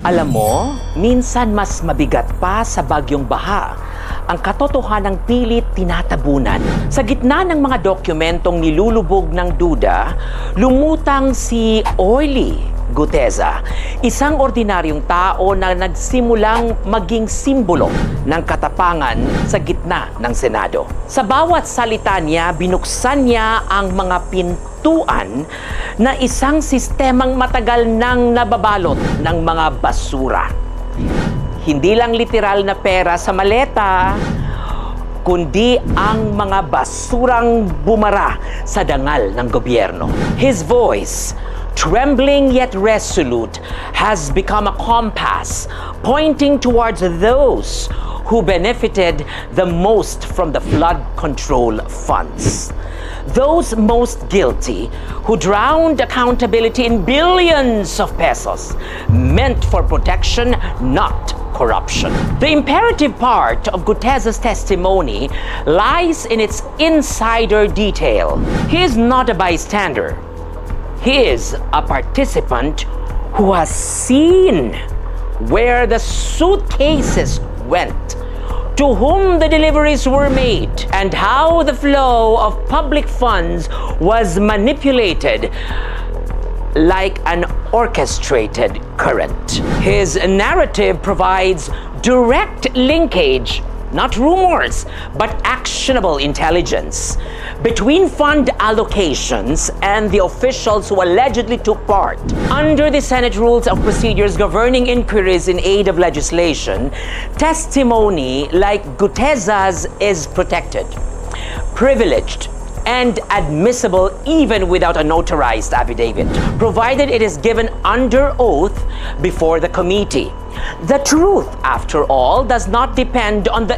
Alam mo, minsan mas mabigat pa sa bagyong baha ang katotohanang pilit tinatabunan. Sa gitna ng mga dokumentong nilulubog ng duda, lumutang si Guteza, isang ordinaryong tao na nagsimulang maging simbolo ng katapangan sa gitna ng Senado. Sa bawat salita niya, binuksan niya ang mga pintuan na isang sistemang matagal nang nababalot ng mga basura. Hindi lang literal na pera sa maleta, kundi ang mga basurang bumara sa dangal ng gobyerno. His voice, trembling yet resolute, has become a compass pointing towards those who benefited the most from the flood control funds. Those most guilty who drowned accountability in billions of pesos meant for protection, not corruption. The imperative part of Guteza's testimony lies in its insider detail. He is not a bystander. He is a participant who has seen where the suitcases went, to whom the deliveries were made, and how the flow of public funds was manipulated like an orchestrated current. His narrative provides direct linkage, not rumors, but actionable intelligence between fund allocations and the officials who allegedly took part. Under the Senate Rules of Procedures governing inquiries in aid of legislation, testimony like Guteza's is protected, privileged, and admissible even without a notarized affidavit, provided it is given under oath before the committee. The truth, after all, does not depend on the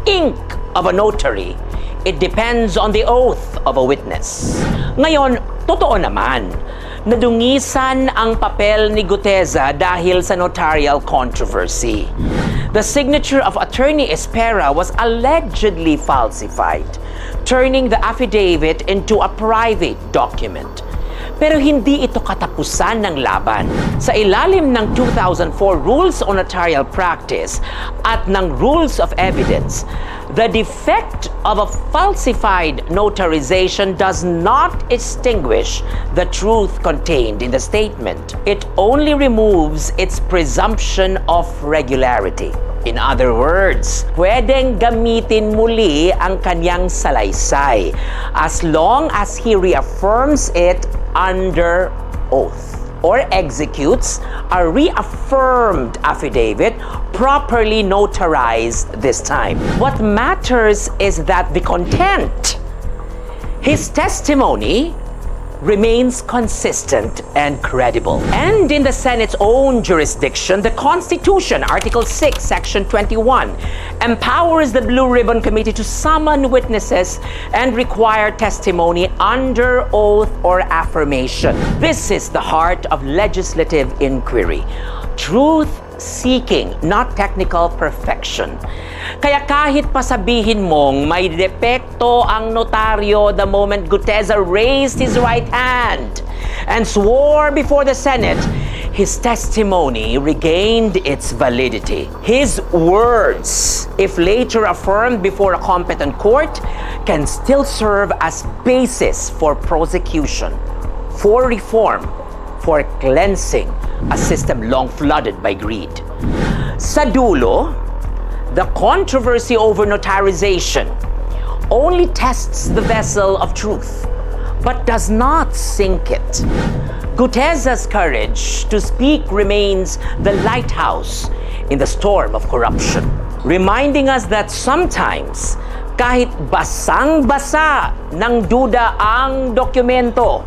ink of a notary. It depends on the oath of a witness. Ngayon, totoo naman, nadungisan ang papel ni Guteza dahil sa notarial controversy. The signature of Attorney Espera was allegedly falsified, turning the affidavit into a private document. Pero hindi ito katapusan ng laban. Sa ilalim ng 2004 Rules on Notarial Practice at ng Rules of Evidence, the defect of a falsified notarization does not extinguish the truth contained in the statement. It only removes its presumption of regularity. In other words, pwedeng gamitin muli ang kanyang salaysay as long as he reaffirms it under oath or executes a reaffirmed affidavit properly notarized this time. What matters is that the content, his testimony, remains consistent and credible. And in the Senate's own jurisdiction, the Constitution, Article 6, Section 21, empowers the Blue Ribbon Committee to summon witnesses and require testimony under oath or affirmation. This is the heart of legislative inquiry. Truth seeking, not technical perfection. Kaya kahit pasabihin mong may depekto ang notaryo the moment Guteza raised his right hand and swore before the Senate, his testimony regained its validity. His words, if later affirmed before a competent court, can still serve as basis for prosecution, for reform, for cleansing a system long flooded by greed. Sa dulo, the controversy over notarization only tests the vessel of truth, but does not sink it. Guteza's courage to speak remains the lighthouse in the storm of corruption, reminding us that sometimes, kahit basang-basa ng duda ang dokumento,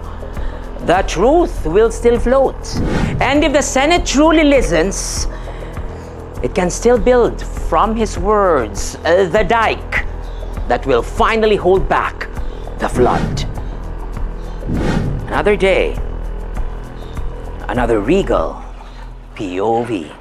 the truth will still float. And if the Senate truly listens, it can still build from his words the dike that will finally hold back the flood. Another day, another Regal POV.